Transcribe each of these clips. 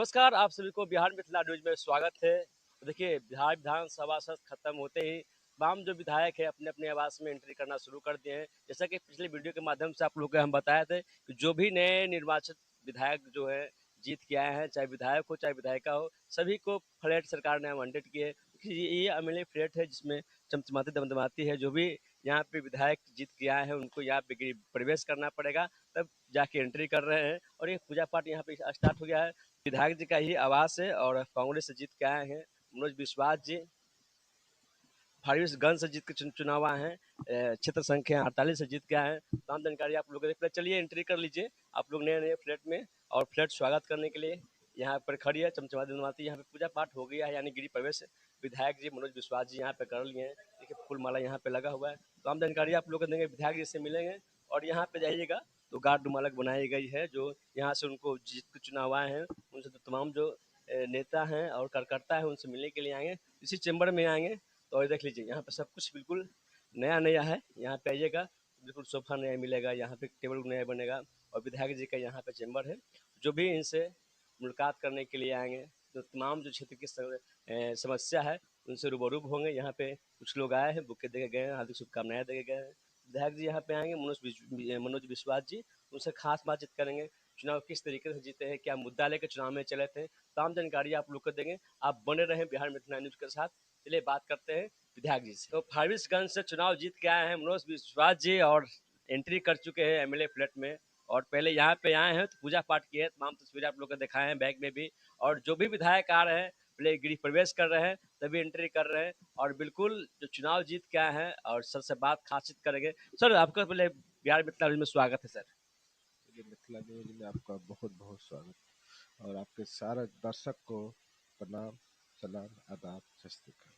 नमस्कार, आप सभी को बिहार मिथिला न्यूज़ में स्वागत है। तो देखिए, बिहार विधानसभा सत्र खत्म होते ही तमाम जो विधायक हैं अपने-अपने आवास में एंट्री करना शुरू कर दिए हैं। जैसा कि पिछले वीडियो के माध्यम से आप लोगों को हम बताए थे कि जो भी नए निर्वाचित विधायक जो हैं जीत के आए हैं, चाहे विधायक हो, चाहे विधायिका हो, सभी को फ्लैट सरकार ने आवंटित किए। ये एमएलए फ्लैट है जिसमें चमचमाती दमदमाती है। जो भी यहाँ पे विधायक जीत के आए हैं उनको यहाँ पे प्रवेश करना पड़ेगा, तब जाके एंट्री कर रहे हैं और ये पूजा पाठ यहाँ पे स्टार्ट हो गया है। विधायक जी का ही आवास है और कांग्रेस से जीत के आए हैं मनोज विश्वास जी। फारबिसगंज से जीत के चुनाव आए हैं। क्षेत्र संख्या 48 से जीत के आए हैं। तमाम जानकारी आप लोग को पहले चलिए एंट्री कर लीजिए आप लोग नए नए फ्लैट में। और फ्लैट स्वागत करने के लिए यहाँ पर खड़ी है चमचमाती दमदमाती। यहाँ पे पूजा पाठ हो गया है यानी गृह प्रवेश विधायक जी मनोज विश्वास जी यहाँ पे कर लिए हैं। देखिए फूल माला यहाँ पे लगा हुआ है। तमाम जानकारी आप लोग को देंगे, विधायक जी से मिलेंगे। और यहाँ पे जाइएगा तो गार्ड मालक बनाई गई है जो यहाँ से उनको जीत के चुनाव आए हैं उनसे तो तमाम जो नेता हैं और कार्यकर्ता है उनसे मिलने के लिए आएंगे, इसी चैम्बर में आएंगे। तो और देख लीजिए यहाँ पे सब कुछ बिल्कुल नया नया है। यहाँ पे आइएगा बिल्कुल सोफा नया मिलेगा, यहाँ पे टेबल नया बनेगा। और विधायक जी का यहाँ पे चैम्बर है। जो भी इनसे मुलाकात करने के लिए आएंगे तो तमाम जो क्षेत्र की समस्या है उनसे रूबरू होंगे। यहाँ पे कुछ लोग आए हैं, बुके देके गए हैं, हार्दिक शुभकामनाएं देके गए हैं। विधायक जी यहाँ पे आएंगे मनोज विश्वास जी, उनसे खास बातचीत करेंगे। चुनाव किस तरीके से जीते हैं, क्या मुद्दा लेकर चुनाव में चले थे, तमाम जानकारी आप लोग को देंगे। आप बने रहें बिहार मिथिला न्यूज के साथ। चलिए बात करते हैं विधायक जी से। तो फारबिसगंज से चुनाव जीत के आए हैं मनोज विश्वास जी और एंट्री कर चुके हैं एमएलए फ्लैट में। और पहले यहाँ पे आए हैं तो पूजा पाठ किए हैं, तमाम तस्वीरें आप लोग को दिखाए हैं बैग में भी। और जो भी विधायक आ रहे हैं पहले गृह प्रवेश कर रहे हैं तभी एंट्री कर रहे हैं। और बिल्कुल जो चुनाव जीत के आए हैं और सर से बात खासियत करेंगे। सर आपका पहले बिहार मिथिला न्यूज में स्वागत है सर। मिथिला न्यूज में आपका बहुत बहुत स्वागत और आपके सारे दर्शक को प्रणाम, सलाम, आदाब, सत श्री अकाल।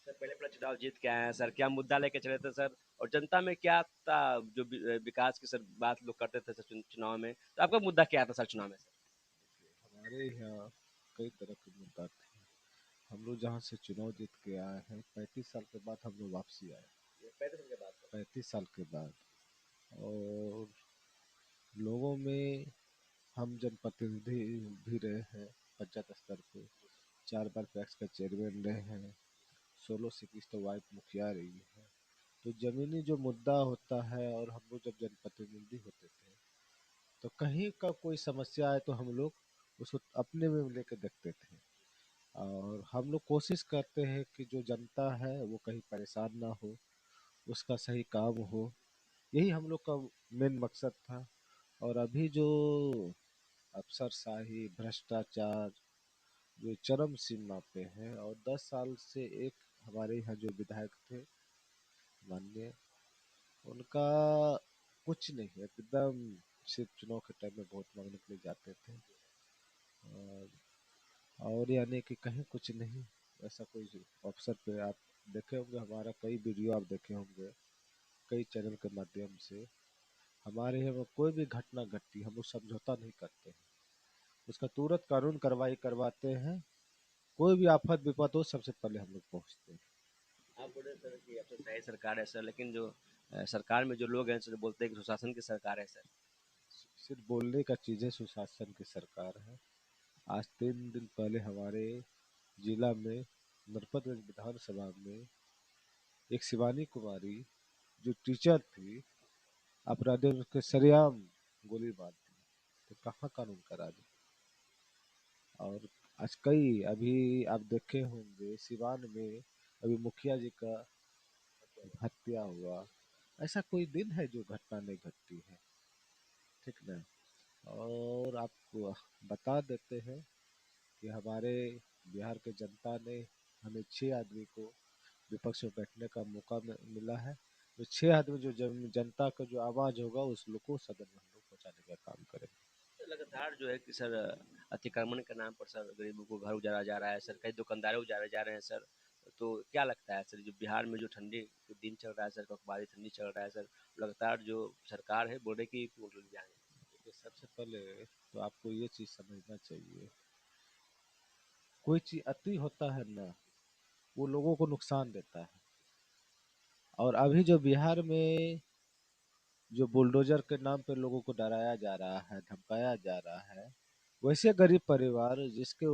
सर पहले पहले चुनाव जीत के आए हैं सर, क्या मुद्दा लेके चले थे सर, और जनता में क्या था जो विकास की सर बात लोग करते थे सर चुनाव में, तो आपका मुद्दा क्या था सर चुनाव में सर? हमारे यहाँ कई तरह के मुद्दा थे। हम लोग जहाँ से चुनाव जीत के आए हैं 35 साल के बाद हम लोग वापसी आए। ये 35 के बाद सर। 35 साल के बाद और लोगों में हम जनप्रतिनिधि भी रहे हैं। पंचायत स्तर पे 4 बार पैक्स का चेयरमैन रहे हैं। 16 से 21 तो वाइफ मुखिया रही है। तो जमीनी जो मुद्दा होता है और हम लोग जब जनप्रतिनिधि होते थे तो कहीं का कोई समस्या आए तो हम लोग उसको अपने में लेके देखते थे। और हम लोग कोशिश करते हैं कि जो जनता है वो कहीं परेशान ना हो, उसका सही काम हो। यही हम लोग का मेन मकसद था। और अभी जो अफसरशाही, भ्रष्टाचार जो चरम सीमा पे है, और 10 साल से एक हमारे यहाँ जो विधायक थे माननीय, उनका कुछ नहीं है, एकदम सिर्फ चुनाव के टाइम में वोट मांगने के लिए जाते थे। और यानी कि कहीं कुछ नहीं। ऐसा कोई अवसर पे आप देखे होंगे, हमारा कई वीडियो आप देखे होंगे कई चैनल के माध्यम से। हमारे यहाँ में कोई भी घटना घटती हम लोग समझौता नहीं करते हैं, उसका तुरंत कानून कार्रवाई करवाते हैं। कोई भी आफत विपद हो सबसे पहले हम लोग पहुँचते हैं। आप बोल रहे सर कि अब तो सही सरकार है सर, लेकिन जो सरकार में जो लोग हैं सर बोलते हैं कि सुशासन की सरकार है सर। सिर्फ बोलने का चीज़ है, सुशासन की सरकार है। आज 3 दिन पहले हमारे जिला में नरपतगंज विधानसभा में एक शिवानी कुमारी जो टीचर थी, अपराधियों ने उसके सरेआम गोली मार दी। तो कहाँ कानून का राज है? और आज कई अभी आप देखे होंगे सिवान में अभी मुखिया जी का हत्या हुआ। ऐसा कोई दिन है जो घटना नहीं घटती है, ठीक ना? और आपको बता देते हैं कि हमारे बिहार के जनता ने हमें 6 आदमी को विपक्ष में बैठने का मौका मिला है। तो 6 आदमी जो जनता का जो आवाज होगा उस लोग को सदन में हम लोग पहुंचाने का काम करेंगे। तो लगातार जो है कि सर अतिक्रमण के नाम पर सर गरीबों को घर उजाड़ा जा रहा है सर, कई दुकानदार उजाड़े जा रहे हैं सर। तो क्या लगता है सर जो बिहार में जो ठंडी के दिन चल रहा है सर, कड़कबारी ठंडी चल रहा है सर, लगातार जो सरकार है बोल रही कि मतलब जाएंगे। देखिए, सबसे पहले तो आपको ये चीज समझना चाहिए, कोई चीज अति होता है ना, वो लोगों को नुकसान देता है। और अभी जो बिहार में जो बुलडोजर के नाम पे लोगों को डराया जा रहा है, धमकाया जा रहा है, वैसे गरीब परिवार जिसके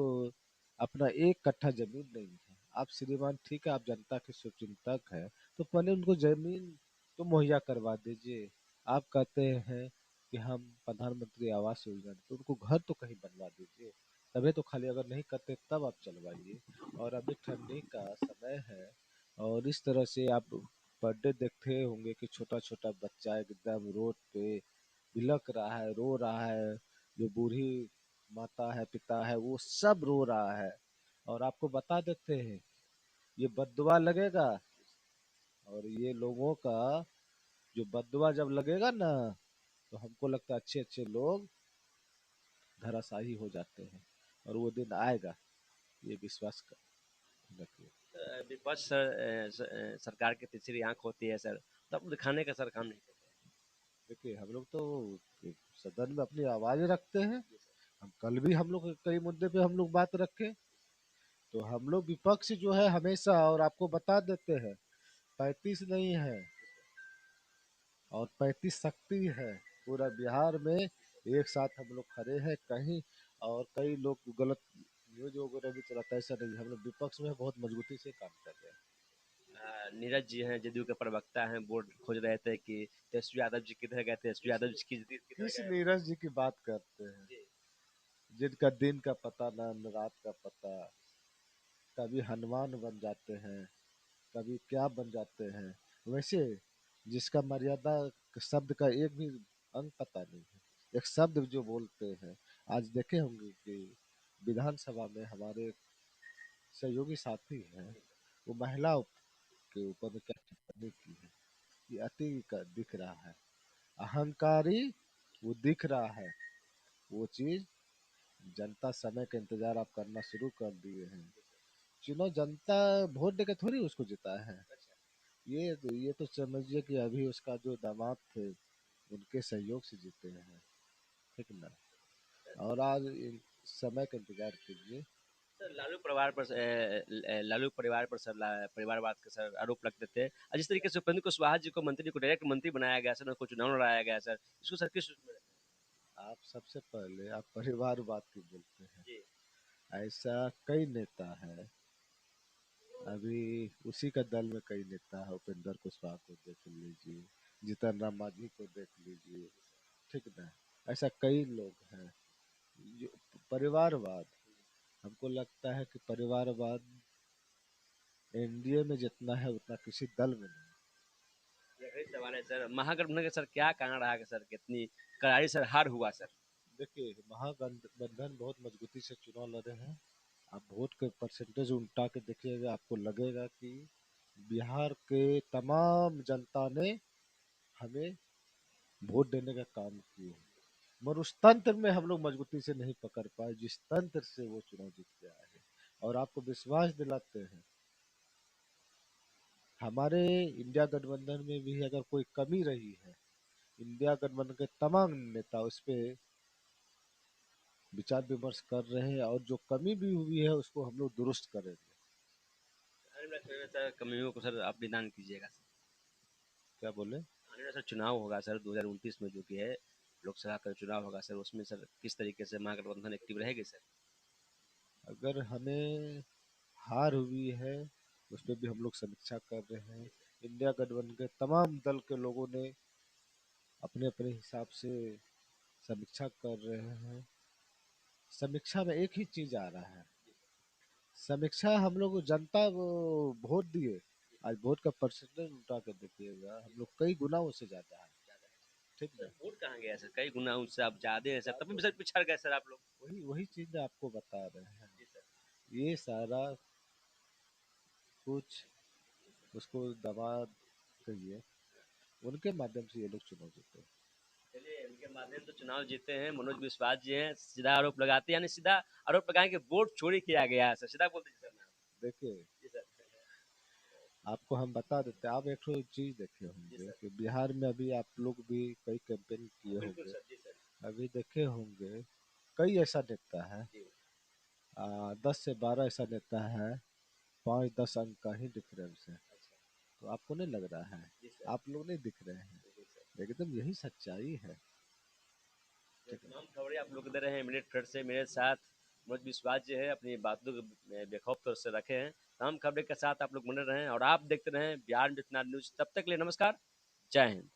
अपना 1 कट्ठा जमीन नहीं है, आप श्रीमान ठीक है, आप जनता के शुभचिंतक है, तो पहले उनको जमीन तो मुहैया करवा दीजिए। आप कहते हैं कि हम प्रधानमंत्री आवास योजना, तो उनको घर तो कहीं बनवा दीजिए। तभी तो खाली, अगर नहीं करते तब आप चलवाइए। और अभी ठंडी का समय है, और इस तरह से आप पर डे देखते होंगे कि छोटा छोटा बच्चा एकदम रोड पे बिलक रहा है, रो रहा है। जो बूढ़ी माता है, पिता है, वो सब रो रहा है। और आपको बता देते हैं, ये बद्दुआ लगेगा, और ये लोगों का जो बद्दुआ जब लगेगा ना, तो हमको लगता है अच्छे अच्छे लोग धराशायी हो जाते हैं। और वो दिन आएगा, ये विश्वास रखिए। विपक्ष सर, सरकार की तीसरी आंख होती है सर, तब दिखाने का सर काम नहीं करते। देखिए, हम लोग तो सदन में अपनी आवाज रखते हैं। हम कल भी हम लोग कई मुद्दे पे हम लोग बात रखे, तो हम लोग विपक्ष जो है हमेशा, और आपको बता देते हैं, 35 नहीं है, और 35 शक्ति है। पूरा बिहार में एक साथ हम लोग खड़े हैं कहीं। और कई लोग गलत न्यूज वगैरह भी चलाता है, ऐसा नहीं, हम लोग विपक्ष में बहुत मजबूती से काम कर रहे हैं। नीरज जी हैं, जदयू के प्रवक्ता हैं, बोर्ड खोज रहे थे कि तेजस्वी यादव जी किधर गए, तेजस्वी यादव जी किधर किस गए। नीरज जी की बात करते हैं, जी। जिनका दिन का पता ना न रात का पता। कभी हनुमान बन जाते हैं, कभी क्या बन जाते हैं। वैसे जिसका मर्यादा शब्द का एक भी अंक पता नहीं है, एक शब्द जो बोलते हैं। आज देखे होंगे कि विधानसभा में हमारे सहयोगी साथी हैं, वो महिला के ऊपर में क्या टिप्पणी की है, ये अति का दिख रहा है। अहंकारी वो दिख रहा है। वो चीज जनता समय का इंतजार आप करना शुरू कर दिए हैं। चुनाव जनता वोट देकर थोड़ी उसको जिता है। ये तो समझिए कि अभी उसका जो दामाद थे, उनके सहयोग से जीते हैं, ठीक ना। और आज समय का इंतजार कीजिए। सर लालू परिवार पर लालू परिवार पर सर परिवारवाद के सर आरोप लगते थे, और जिस तरीके से उपेंद्र कुशवाहा जी को मंत्री को डायरेक्ट मंत्री बनाया गया सर, उनको चुनाव लड़ाया गया सर, इसको सर किस रूप में देखते आप सबसे पहले आप परिवारवाद की बोलते हैं। हैं? ऐसा कई नेता है, अभी उसी का दल में कई नेता है। उपेंद्र कुशवाहा को देख लीजिए, जीतन राम मांझी को देख लीजिए, ठीक ना। ऐसा कई लोग हैं जो परिवारवाद, हमको लगता है कि परिवारवाद एनडीए में जितना है उतना किसी दल में नहीं। यही सवाल है सर, महागठबंधन का सर क्या कारण रहा कि सर कितनी करारी सर हार हुआ सर। देखिए, महागठबंधन बहुत मजबूती से चुनाव लड़े हैं। आप वोट के परसेंटेज उल्टा के देखिएगा, आपको लगेगा कि बिहार के तमाम जनता ने हमें वोट देने का काम किए हैं। मगर उस तंत्र में हम लोग मजबूती से नहीं पकड़ पाए, जिस तंत्र से वो चुनाव जीत के आए हैं। और आपको विश्वास दिलाते हैं, हमारे इंडिया गठबंधन में भी अगर कोई कमी रही है, इंडिया गठबंधन के तमाम नेता उस पे विचार विमर्श कर रहे हैं, और जो कमी भी हुई है उसको हम लोग दुरुस्त करेंगे। आने वाले समय में सर कमियों को सर आप निदान कीजिएगा सर। क्या बोले? आने वाला सर चुनाव होगा सर 2029 में, जो कि है लोकसभा का चुनाव होगा सर, उसमें सर किस तरीके से महागठबंधन एक्टिव रहेगी सर। अगर हमें हार हुई है, उस पर भी हम लोग समीक्षा कर रहे हैं। इंडिया गठबंधन के तमाम दल के लोगों ने अपने अपने हिसाब से समीक्षा कर रहे हैं। समीक्षा में एक ही चीज आ रहा है, समीक्षा हम लोग जनता वो वोट दिए, आज वोट का परसेंटेज उठा कर देखिएगा, हम लोग कई गुना उससे ज्यादा है, ठीक सर ना। वोट कहाँ गया सर, कई गुना उससे आप ज्यादा हैं सर, तब भी सर पिछड़ गए सर आप लोग। वही वही चीज आपको बता रहे हैं। जी सर। ये सारा कुछ उसको दबा कहिए, उनके माध्यम से ये लोग चुनाव जीते हैं। चलिए इनके माध्यम से चुनाव जीते हैं, मनोज विश्वास जी हैं, सीधा आरोप लगाते हैं, यानी सीधा आरोप लगाएं कि वोट चोरी किया गया है सर, सीधा बोल दीजिए सर नाम। देखिए, जी सर। आपको हम बता देते हैं, आप एक ठो चीज देखे जी होंगे सर। कि बिहार में अभी आप लोग भी कई कैंपेन किए बिल्कुल होंगे। सर। जी सर। अभी देखे होंगे कई ऐसा नेता है, जी। 10 से 12 ऐसा नेता है, 5-10 अंक का ही डिफरेंस है। अच्छा। तो आपको नहीं लग रहा है, जी सर। आप लोग नहीं दिख रहे हैं, जी सर। एकदम यही सच्चाई है। तमाम खबरें आप लोग को दे रहे हैं मिनट फ्रेड से। मेरे साथ मनोज विश्वास जी है, अपनी बातों को बेखौफ तौर से रखे हैं। तमाम खबरें के साथ आप लोग बने रहें और आप देखते रहें बिहार विथ न्यूज। तब तक के लिए नमस्कार, जय हिंद।